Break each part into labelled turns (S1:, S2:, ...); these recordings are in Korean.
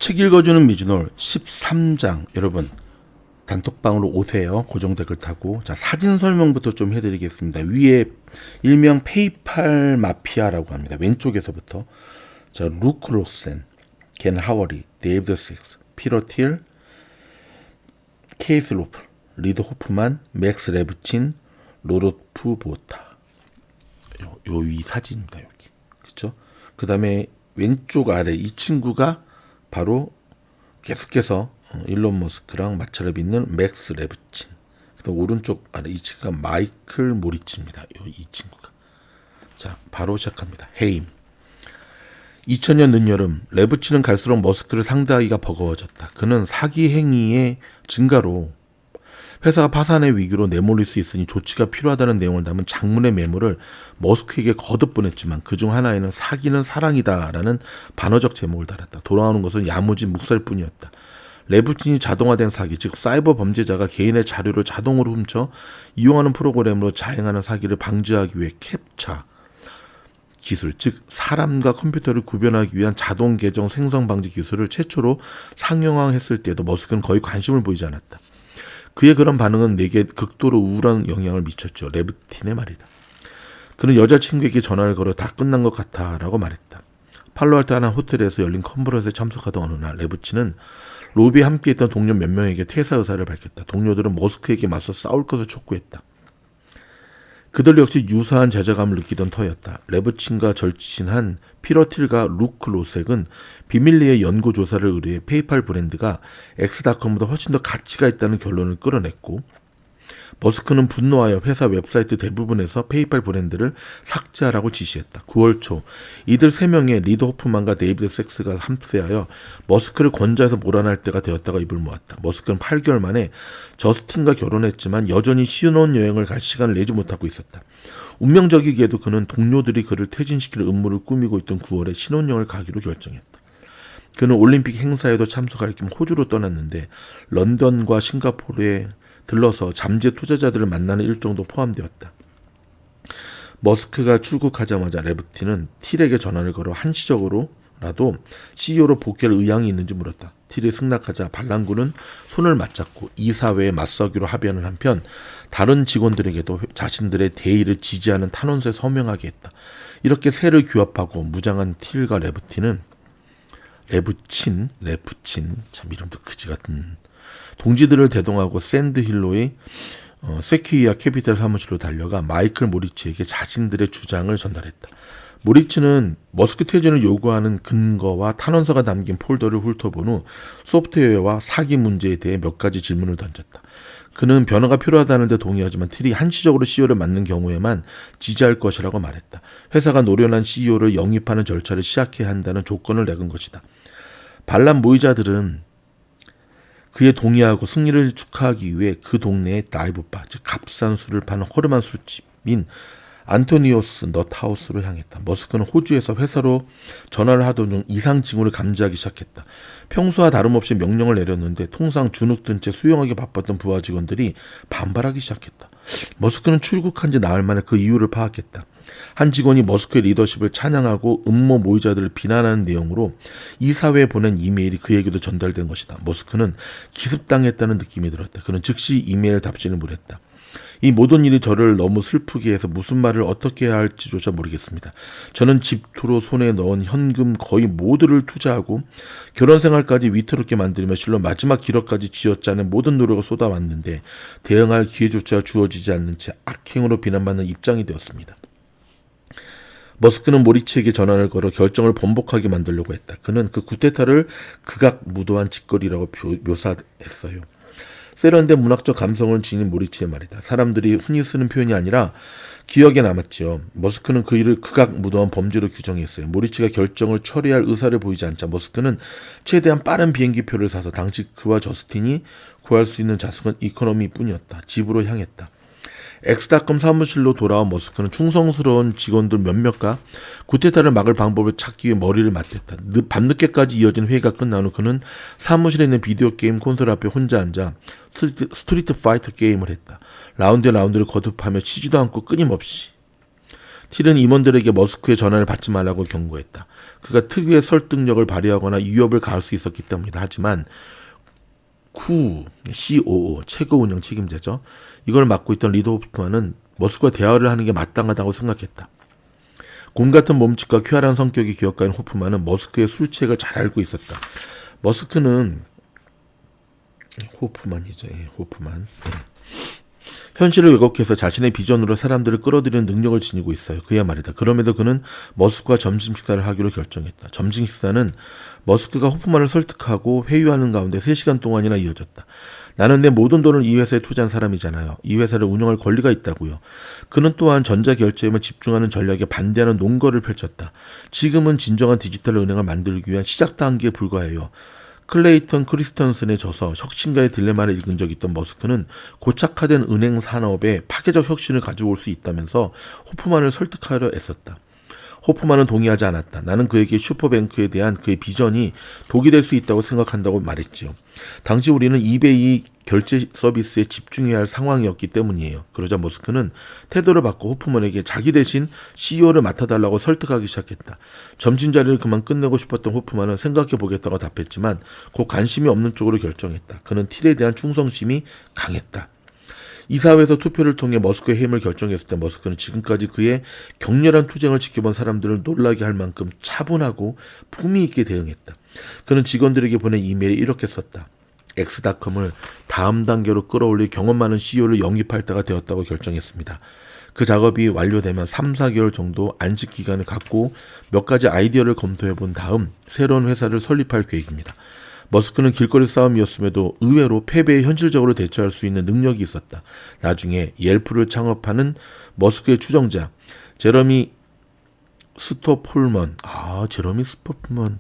S1: 책 읽어주는 미즈놀 13장 여러분 단톡방으로 오세요. 고정 댓글 타고. 자, 사진 설명부터 좀 해드리겠습니다. 위에 일명 페이팔 마피아라고 합니다. 왼쪽에서부터 자, 루크 록센, 겐 하워리, 데이비드 식스, 피터 틸, 케이스 로프, 리드 호프만, 맥스 레브친, 로도프 보타. 요 위 사진입니다. 여기. 그렇죠? 그 다음에 왼쪽 아래 이 친구가 바로 계속해서 일론 머스크랑 마찰을 빚는 맥스 레브친. 그다음 오른쪽 아래 이 친구가 마이클 모리츠입니다. 이 친구가. 자, 바로 시작합니다. 해임. 2000년 늦여름 레브친은 갈수록 머스크를 상대하기가 버거워졌다. 그는 사기 행위의 증가로 회사가 파산의 위기로 내몰릴 수 있으니 조치가 필요하다는 내용을 담은 장문의 메모를 머스크에게 거듭 보냈지만 그중 하나에는 사기는 사랑이다라는 반어적 제목을 달았다. 돌아오는 것은 야무진 묵살뿐이었다. 레브친이 자동화된 사기, 즉 사이버 범죄자가 개인의 자료를 자동으로 훔쳐 이용하는 프로그램으로 자행하는 사기를 방지하기 위해 캡차 기술, 즉 사람과 컴퓨터를 구별하기 위한 자동 계정 생성 방지 기술을 최초로 상용화했을 때에도 머스크는 거의 관심을 보이지 않았다. 그의 그런 반응은 내게 극도로 우울한 영향을 미쳤죠. 레브틴의 말이다. 그는 여자친구에게 전화를 걸어 다 끝난 것 같아 라고 말했다. 팔로알토 한 호텔에서 열린 컨퍼런스에 참석하던 어느 날 레브친은 로비에 함께했던 동료 몇 명에게 퇴사 의사를 밝혔다. 동료들은 머스크에게 맞서 싸울 것을 촉구했다. 그들 역시 유사한 제자감을 느끼던 터였다. 레브친과 절친한 피터 틸과 루크 로색은 비밀리에 연구조사를 의뢰해 페이팔 브랜드가 엑스닷컴보다 훨씬 더 가치가 있다는 결론을 끌어냈고 머스크는 분노하여 회사 웹사이트 대부분에서 페이팔 브랜드를 삭제하라고 지시했다. 9월 초 이들 3명의 리드 호프만과 데이비드 섹스가 합세하여 머스크를 권좌에서 몰아낼 때가 되었다가 입을 모았다. 머스크는 8개월 만에 저스틴과 결혼했지만 여전히 신혼여행을 갈 시간을 내지 못하고 있었다. 운명적이게도 그는 동료들이 그를 퇴진시킬 음모를 꾸미고 있던 9월에 신혼여행을 가기로 결정했다. 그는 올림픽 행사에도 참석할 겸 호주로 떠났는데 런던과 싱가포르에 들러서 잠재 투자자들을 만나는 일정도 포함되었다. 머스크가 출국하자마자 레브틴은 틸에게 전화를 걸어 한시적으로라도 CEO로 복귀할 의향이 있는지 물었다. 틸이 승낙하자 반란군은 손을 맞잡고 이사회에 맞서기로 합의하는 한편 다른 직원들에게도 자신들의 대의를 지지하는 탄원서에 서명하게 했다. 이렇게 세를 규합하고 무장한 틸과 레브친 참 이름도 그지 같은 동지들을 대동하고 샌드힐로의 세퀴야 캐피탈 사무실로 달려가 마이클 모리츠에게 자신들의 주장을 전달했다. 모리츠는 머스크 퇴진을 요구하는 근거와 탄원서가 담긴 폴더를 훑어본 후 소프트웨어와 사기 문제에 대해 몇 가지 질문을 던졌다. 그는 변화가 필요하다는 데 동의하지만 틸이 한시적으로 CEO를 맡는 경우에만 지지할 것이라고 말했다. 회사가 노련한 CEO를 영입하는 절차를 시작해야 한다는 조건을 내건 것이다. 반란 모의자들은 그에 동의하고 승리를 축하하기 위해 그 동네의 다이브바, 즉 값싼 술을 파는 허름한 술집인 안토니오스 넛하우스로 향했다. 머스크는 호주에서 회사로 전화를 하던 중 이상 징후를 감지하기 시작했다. 평소와 다름없이 명령을 내렸는데 통상 주눅든 채 수용하기 바빴던 부하 직원들이 반발하기 시작했다. 머스크는 출국한 지 나흘 만에 그 이유를 파악했다. 한 직원이 머스크의 리더십을 찬양하고 음모 모의자들을 비난하는 내용으로 이사회에 보낸 이메일이 그에게도 전달된 것이다. 머스크는 기습당했다는 느낌이 들었다. 그는 즉시 이메일 답신을 보냈다. 이 모든 일이 저를 너무 슬프게 해서 무슨 말을 어떻게 해야 할지조차 모르겠습니다. 저는 집투로 손에 넣은 현금 거의 모두를 투자하고 결혼생활까지 위태롭게 만들며 실로 마지막 기록까지 쥐어짜는 모든 노력을 쏟아왔는데 대응할 기회조차 주어지지 않는 채 악행으로 비난받는 입장이 되었습니다. 머스크는 모리츠에게 전화를 걸어 결정을 번복하게 만들려고 했다. 그는 그 쿠데타를 극악무도한 짓거리라고 묘사했어요. 세련된 문학적 감성을 지닌 모리츠의 말이다. 사람들이 흔히 쓰는 표현이 아니라 기억에 남았지요. 머스크는 그 일을 극악무도한 범죄로 규정했어요. 모리츠가 결정을 처리할 의사를 보이지 않자 머스크는 최대한 빠른 비행기표를 사서 당시 그와 저스틴이 구할 수 있는 자석은 이코노미뿐이었다. 집으로 향했다. 엑스닷컴 사무실로 돌아온 머스크는 충성스러운 직원들 몇몇과 쿠데타를 막을 방법을 찾기 위해 머리를 맞댔다. 밤늦게까지 이어진 회의가 끝난 후 그는 사무실에 있는 비디오 게임 콘솔 앞에 혼자 앉아 스트리트 파이터 게임을 했다. 라운드에 라운드를 거듭하며 쉬지도 않고 끊임없이. 틸은 임원들에게 머스크의 전화를 받지 말라고 경고했다. 그가 특유의 설득력을 발휘하거나 위협을 가할 수 있었기 때문이다. 하지만 COO, 최고 운영 책임자죠. 이걸 맡고 있던 리더 호프만은 머스크와 대화를 하는 게 마땅하다고 생각했다. 곰 같은 몸짓과 쾌활한 성격이 기억가인 호프만은 머스크의 술책을 잘 알고 있었다. 머스크는 호프만이죠. 호프만. 현실을 왜곡해서 자신의 비전으로 사람들을 끌어들이는 능력을 지니고 있어요. 그야 말이다. 그럼에도 그는 머스크와 점심 식사를 하기로 결정했다. 점심 식사는 머스크가 호프만을 설득하고 회유하는 가운데 3시간 동안이나 이어졌다. 나는 내 모든 돈을 이 회사에 투자한 사람이잖아요. 이 회사를 운영할 권리가 있다고요. 그는 또한 전자결제에만 집중하는 전략에 반대하는 논거를 펼쳤다. 지금은 진정한 디지털 은행을 만들기 위한 시작 단계에 불과해요. 클레이턴 크리스턴슨의 저서 혁신가의 딜레마를 읽은 적이 있던 머스크는 고착화된 은행 산업에 파괴적 혁신을 가져올 수 있다면서 호프만을 설득하려 애썼다. 호프만은 동의하지 않았다. 나는 그에게 슈퍼뱅크에 대한 그의 비전이 독이 될 수 있다고 생각한다고 말했지요. 당시 우리는 이베이 결제 서비스에 집중해야 할 상황이었기 때문이에요. 그러자 머스크는 태도를 바꿔 호프만에게 자기 대신 CEO를 맡아달라고 설득하기 시작했다. 점심 자리를 그만 끝내고 싶었던 호프만은 생각해보겠다고 답했지만 곧 관심이 없는 쪽으로 결정했다. 그는 틸에 대한 충성심이 강했다. 이사회에서 투표를 통해 머스크의 해임을 결정했을 때 머스크는 지금까지 그의 격렬한 투쟁을 지켜본 사람들을 놀라게 할 만큼 차분하고 품위 있게 대응했다. 그는 직원들에게 보낸 이메일에 이렇게 썼다. 엑스닷컴을 다음 단계로 끌어올릴 경험 많은 CEO를 영입할 때가 되었다고 결정했습니다. 그 작업이 완료되면 3, 4개월 정도 안식 기간을 갖고 몇 가지 아이디어를 검토해 본 다음 새로운 회사를 설립할 계획입니다. 머스크는 길거리 싸움이었음에도 의외로 패배에 현실적으로 대처할 수 있는 능력이 있었다. 나중에 옐프를 창업하는 머스크의 추종자 제러미 스토폴먼, 제러미 스토폴먼이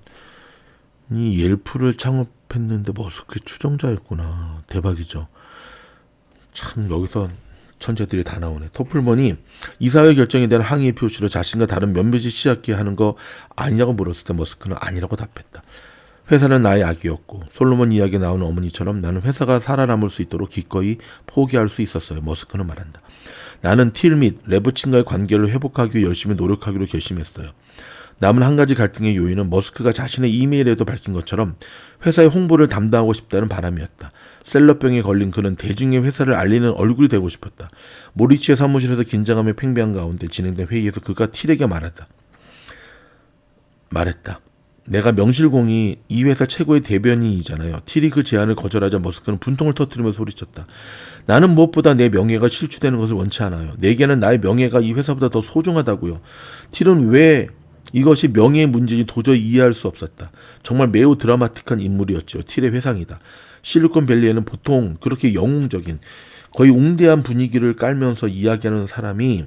S1: 옐프를 창업했는데 머스크의 추종자였구나. 대박이죠. 참 여기서 천재들이 다 나오네. 토플먼이 이사회 결정에 대한 항의의 표시로 자신과 다른 몇몇이 시작해 하는 거 아니냐고 물었을 때 머스크는 아니라고 답했다. 회사는 나의 악이었고 솔로몬 이야기에 나오는 어머니처럼 나는 회사가 살아남을 수 있도록 기꺼이 포기할 수 있었어요. 머스크는 말한다. 나는 틸 및 레브친과의 관계를 회복하기 위해 열심히 노력하기로 결심했어요. 남은 한 가지 갈등의 요인은 머스크가 자신의 이메일에도 밝힌 것처럼 회사의 홍보를 담당하고 싶다는 바람이었다. 셀러병에 걸린 그는 대중의 회사를 알리는 얼굴이 되고 싶었다. 모리치의 사무실에서 긴장함에 팽배한 가운데 진행된 회의에서 그가 틸에게 말했다. 내가 명실공히 이 회사 최고의 대변인이잖아요. 틸이 그 제안을 거절하자 머스크는 분통을 터뜨리며 소리쳤다. 나는 무엇보다 내 명예가 실추되는 것을 원치 않아요. 내게는 나의 명예가 이 회사보다 더 소중하다고요. 틸은 왜 이것이 명예의 문제인지 도저히 이해할 수 없었다. 정말 매우 드라마틱한 인물이었죠. 틸의 회상이다. 실리콘밸리에는 보통 그렇게 영웅적인 거의 웅대한 분위기를 깔면서 이야기하는 사람이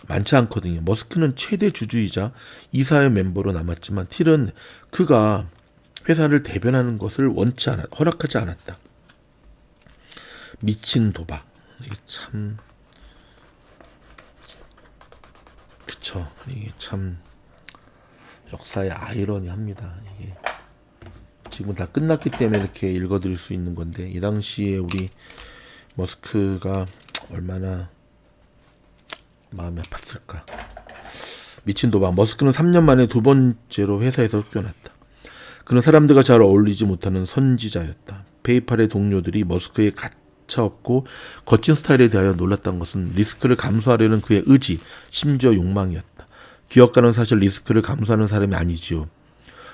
S1: 많지 않거든요. 머스크는 최대 주주이자 이사회 멤버로 남았지만 틸은 그가 회사를 대변하는 것을 허락하지 않았다. 미친 도박. 이게 참 그쵸. 이게 참 역사의 아이러니합니다. 이게 지금 다 끝났기 때문에 이렇게 읽어드릴 수 있는 건데 이 당시에 우리 머스크가 얼마나 마음이 아팠을까. 미친 도박. 머스크는 3년 만에 두 번째로 회사에서 쫓겨났다. 그는 사람들과 잘 어울리지 못하는 선지자였다. 페이팔의 동료들이 머스크의 가차없고 거친 스타일에 대하여 놀랐던 것은 리스크를 감수하려는 그의 의지, 심지어 욕망이었다. 기업가는 사실 리스크를 감수하는 사람이 아니지요.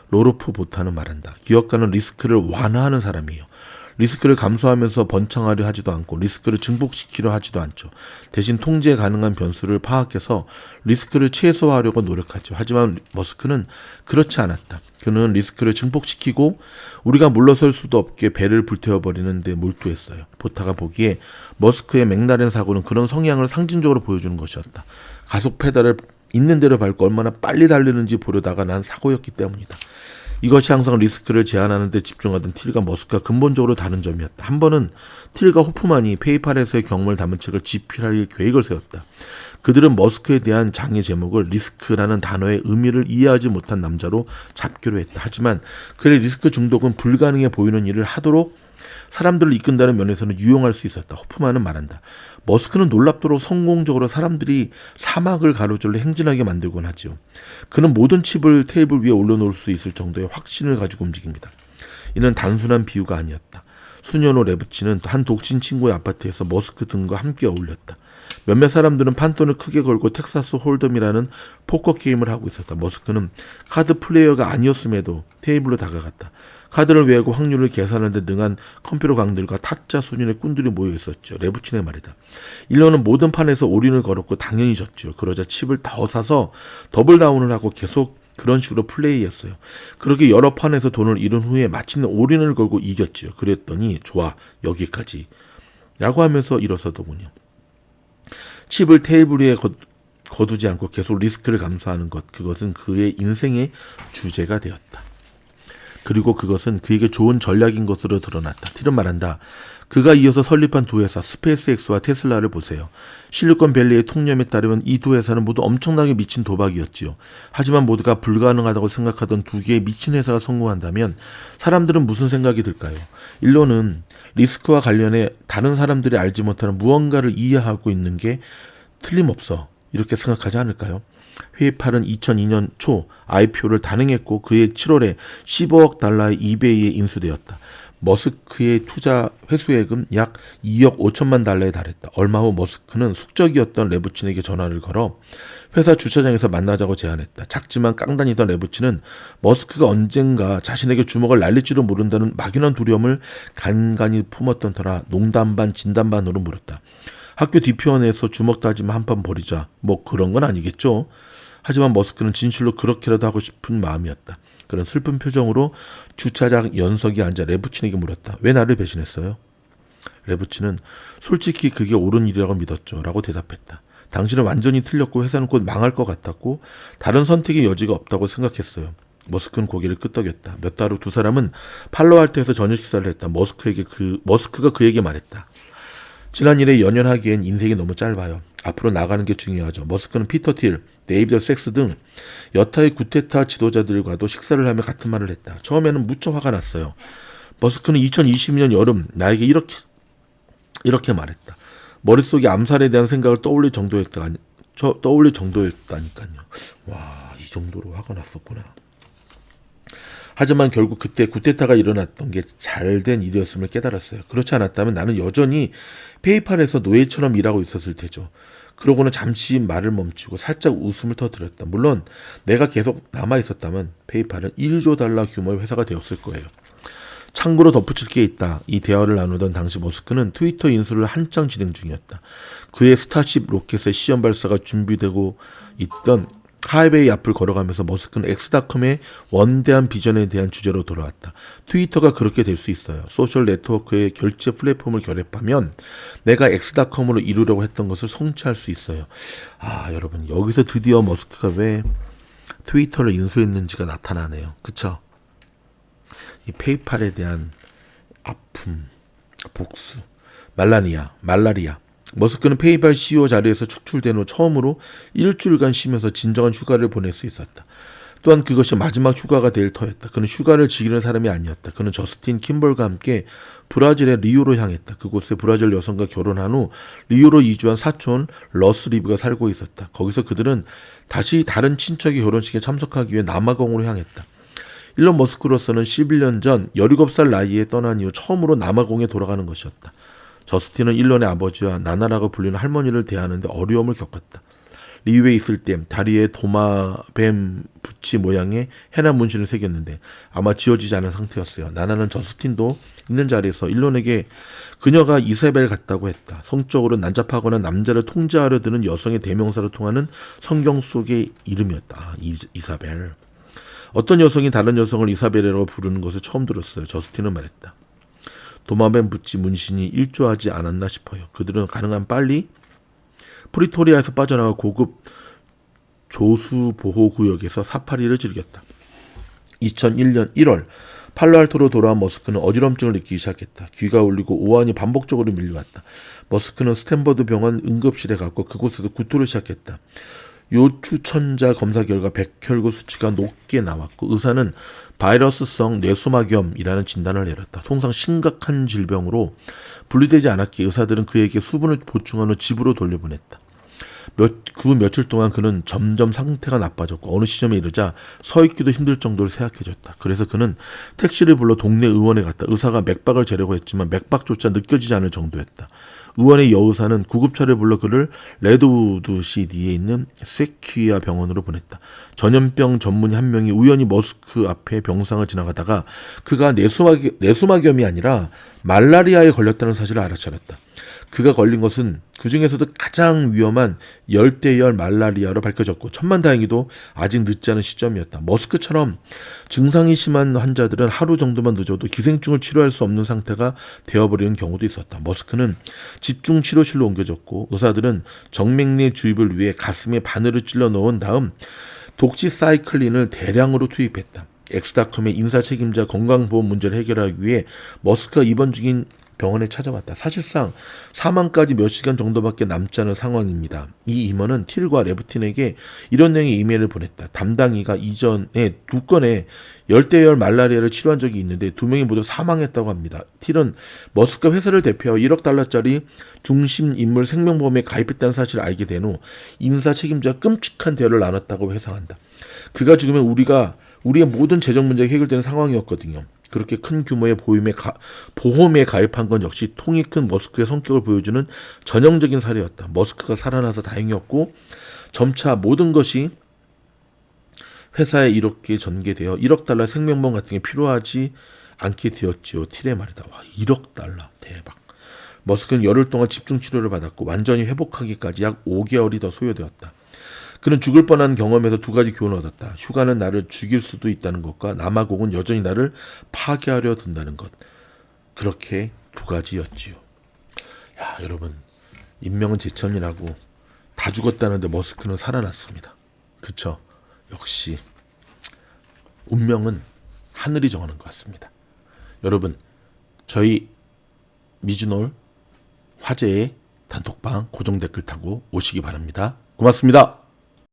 S1: 로로프 보타는 말한다. 기업가는 리스크를 완화하는 사람이에요. 리스크를 감수하면서 번창하려 하지도 않고 리스크를 증폭시키려 하지도 않죠. 대신 통제 가능한 변수를 파악해서 리스크를 최소화하려고 노력하죠. 하지만 머스크는 그렇지 않았다. 그는 리스크를 증폭시키고 우리가 물러설 수도 없게 배를 불태워버리는 데 몰두했어요. 보타가 보기에 머스크의 맥라렌 사고는 그런 성향을 상징적으로 보여주는 것이었다. 가속 페달을 있는 대로 밟고 얼마나 빨리 달리는지 보려다가 난 사고였기 때문이다. 이것이 항상 리스크를 제한하는 데 집중하던 틸과 머스크가 근본적으로 다른 점이었다. 한 번은 틸과 호프만이 페이팔에서의 경험을 담은 책을 집필할 계획을 세웠다. 그들은 머스크에 대한 장의 제목을 리스크라는 단어의 의미를 이해하지 못한 남자로 잡기로 했다. 하지만 그의 리스크 중독은 불가능해 보이는 일을 하도록 사람들을 이끈다는 면에서는 유용할 수 있었다. 호프만은 말한다. 머스크는 놀랍도록 성공적으로 사람들이 사막을 가로질러 행진하게 만들곤 하지요. 그는 모든 칩을 테이블 위에 올려놓을 수 있을 정도의 확신을 가지고 움직입니다. 이는 단순한 비유가 아니었다. 수년 후 레브치는 한 독신 친구의 아파트에서 머스크 등과 함께 어울렸다. 몇몇 사람들은 판돈을 크게 걸고 텍사스 홀덤이라는 포커 게임을 하고 있었다. 머스크는 카드 플레이어가 아니었음에도 테이블로 다가갔다. 카드를 외우고 확률을 계산하는 데 능한 컴퓨터 강들과 타짜 수준의 꾼들이 모여 있었죠. 레브친의 말이다. 일론은 모든 판에서 올인을 걸었고 당연히 졌죠. 그러자 칩을 더 사서 더블 다운을 하고 계속 그런 식으로 플레이했어요. 그렇게 여러 판에서 돈을 잃은 후에 마침내 올인을 걸고 이겼죠. 그랬더니 좋아 여기까지 라고 하면서 일어서더군요. 칩을 테이블 위에 거두지 않고 계속 리스크를 감수하는 것, 그것은 그의 인생의 주제가 되었다. 그리고 그것은 그에게 좋은 전략인 것으로 드러났다. 틸은 말한다. 그가 이어서 설립한 두 회사 스페이스X와 테슬라를 보세요. 실리콘밸리의 통념에 따르면 이 두 회사는 모두 엄청나게 미친 도박이었지요. 하지만 모두가 불가능하다고 생각하던 두 개의 미친 회사가 성공한다면 사람들은 무슨 생각이 들까요? 일론은 리스크와 관련해 다른 사람들이 알지 못하는 무언가를 이해하고 있는 게 틀림없어 이렇게 생각하지 않을까요? 페이팔은 2002년 초 IPO를 단행했고 그해 7월에 15억 달러의 이베이에 인수되었다. 머스크의 투자 회수액은 약 2억 5천만 달러에 달했다. 얼마 후 머스크는 숙적이었던 레브친에게 전화를 걸어 회사 주차장에서 만나자고 제안했다. 작지만 깡단이던 레브친은 머스크가 언젠가 자신에게 주먹을 날릴지도 모른다는 막연한 두려움을 간간히 품었던 터라 농담 반 진담 반으로 물었다. 학교 뒤편에서 주먹 다짐 한판 벌이자. 뭐 그런 건 아니겠죠. 하지만 머스크는 진실로 그렇게라도 하고 싶은 마음이었다. 그런 슬픈 표정으로 주차장 연석에 앉아 레브친에게 물었다. 왜 나를 배신했어요? 레브친은 솔직히 그게 옳은 일이라고 믿었죠. 라고 대답했다. 당신은 완전히 틀렸고 회사는 곧 망할 것 같았고 다른 선택의 여지가 없다고 생각했어요. 머스크는 고개를 끄덕였다. 몇 달 후 두 사람은 팔로알토에서 저녁 식사를 했다. 머스크가 그에게 말했다. 지난 일에 연연하기엔 인생이 너무 짧아요. 앞으로 나가는 게 중요하죠. 머스크는 피터 틸, 데이비드 섹스 등 여타의 구테타 지도자들과도 식사를 하며 같은 말을 했다. 처음에는 무척 화가 났어요. 머스크는 2020년 여름 나에게 이렇게 말했다. 머릿속에 암살에 대한 생각을 떠올릴 정도였다니까요. 와, 이 정도로 화가 났었구나. 하지만 결국 그때 구테타가 일어났던 게 잘된 일이었음을 깨달았어요. 그렇지 않았다면 나는 여전히 페이팔에서 노예처럼 일하고 있었을 테죠. 그러고는 잠시 말을 멈추고 살짝 웃음을 터뜨렸다. 물론 내가 계속 남아있었다면 페이팔은 1조 달러 규모의 회사가 되었을 거예요. 참고로 덧붙일 게 있다. 이 대화를 나누던 당시 머스크는 트위터 인수를 한창 진행 중이었다. 그의 스타쉽 로켓의 시험 발사가 준비되고 있던 하이웨이 앞을 걸어가면서 머스크는 엑스닷컴의 원대한 비전에 대한 주제로 돌아왔다. 트위터가 그렇게 될 수 있어요. 소셜 네트워크의 결제 플랫폼을 결합하면 내가 엑스닷컴으로 이루려고 했던 것을 성취할 수 있어요. 아, 여러분, 여기서 드디어 머스크가 왜 트위터를 인수했는지가 나타나네요. 그쵸? 이 페이팔에 대한 아픔, 복수, 말라리아. 머스크는 페이팔 CEO 자리에서 축출된 후 처음으로 일주일간 쉬면서 진정한 휴가를 보낼 수 있었다. 또한 그것이 마지막 휴가가 될 터였다. 그는 휴가를 즐기는 사람이 아니었다. 그는 저스틴 킴벌과 함께 브라질의 리오로 향했다. 그곳에 브라질 여성과 결혼한 후 리오로 이주한 사촌 러스 리브가 살고 있었다. 거기서 그들은 다시 다른 친척의 결혼식에 참석하기 위해 남아공으로 향했다. 일론 머스크로서는 11년 전 17살 나이에 떠난 이후 처음으로 남아공에 돌아가는 것이었다. 저스틴은 일론의 아버지와 나나라고 불리는 할머니를 대하는데 어려움을 겪었다. 리우에 있을 때 다리에 도마뱀 부치 모양의 해남 문신을 새겼는데 아마 지워지지 않은 상태였어요. 나나는 저스틴도 있는 자리에서 일론에게 그녀가 이사벨 같다고 했다. 성적으로 난잡하거나 남자를 통제하려 드는 여성의 대명사로 통하는 성경 속의 이름이었다. 이사벨. 어떤 여성이 다른 여성을 이사벨이라고 부르는 것을 처음 들었어요. 저스틴은 말했다. 도마뱀 부치 문신이 일조하지 않았나 싶어요. 그들은 가능한 빨리 프리토리아에서 빠져나와 고급 조수보호구역에서 사파리를 즐겼다. 2001년 1월 팔로알토로 돌아온 머스크는 어지럼증을 느끼기 시작했다. 귀가 울리고 오한이 반복적으로 밀려왔다. 머스크는 스탠퍼드 병원 응급실에 갔고 그곳에서 구토를 시작했다. 요추천자 검사 결과 백혈구 수치가 높게 나왔고 의사는 바이러스성 뇌수막염이라는 진단을 내렸다. 통상 심각한 질병으로 분리되지 않았기에 의사들은 그에게 수분을 보충한 후 집으로 돌려보냈다. 그 며칠 동안 그는 점점 상태가 나빠졌고 어느 시점에 이르자 서 있기도 힘들 정도로 쇠약해졌다. 그래서 그는 택시를 불러 동네 의원에 갔다. 의사가 맥박을 재려고 했지만 맥박조차 느껴지지 않을 정도였다. 의원의 여의사는 구급차를 불러 그를 레드우드시리에 있는 쇠퀴아 병원으로 보냈다. 전염병 전문의 한 명이 우연히 머스크 앞에 병상을 지나가다가 그가 뇌수막염이 아니라 말라리아에 걸렸다는 사실을 알아차렸다. 그가 걸린 것은 그 중에서도 가장 위험한 열대열 말라리아로 밝혀졌고 천만다행히도 아직 늦지 않은 시점이었다. 머스크처럼 증상이 심한 환자들은 하루 정도만 늦어도 기생충을 치료할 수 없는 상태가 되어버리는 경우도 있었다. 머스크는 집중치료실로 옮겨졌고 의사들은 정맥류 주입을 위해 가슴에 바늘을 찔러 넣은 다음 독시사이클린을 대량으로 투입했다. 엑스닷컴의 인사 책임자 건강보험 문제를 해결하기 위해 머스크가 입원 중인 병원에 찾아왔다. 사실상 사망까지 몇 시간 정도밖에 남지 않은 상황입니다. 이 임원은 틸과 레브틴에게 이런 내용의 이메일을 보냈다. 담당이가 이전에 2건의 열대열 말라리아를 치료한 적이 있는데 2명이 모두 사망했다고 합니다. 틸은 머스크 회사를 대표하여 1억 달러짜리 중심 인물 생명보험에 가입했다는 사실을 알게 된 후 인사 책임자와 끔찍한 대화를 나눴다고 회상한다. 그가 죽으면 우리의 모든 재정 문제가 해결되는 상황이었거든요. 그렇게 큰 규모의 보험에 가입한 건 역시 통이 큰 머스크의 성격을 보여주는 전형적인 사례였다. 머스크가 살아나서 다행이었고 점차 모든 것이 회사에 이렇게 전개되어 1억 달러 생명보험 같은 게 필요하지 않게 되었지요. 틸의 말이다. 와, 1억 달러. 대박. 머스크는 열흘 동안 집중치료를 받았고 완전히 회복하기까지 약 5개월이 더 소요되었다. 그는 죽을 뻔한 경험에서 2가지 교훈을 얻었다. 휴가는 나를 죽일 수도 있다는 것과 남아공은 여전히 나를 파괴하려 든다는 것. 그렇게 2가지였지요. 야, 여러분, 인명은 제천이라고 다 죽었다는데 머스크는 살아났습니다. 그쵸? 역시 운명은 하늘이 정하는 것 같습니다. 여러분, 저희 미즈놀 화제의 단톡방 고정 댓글 타고 오시기 바랍니다. 고맙습니다.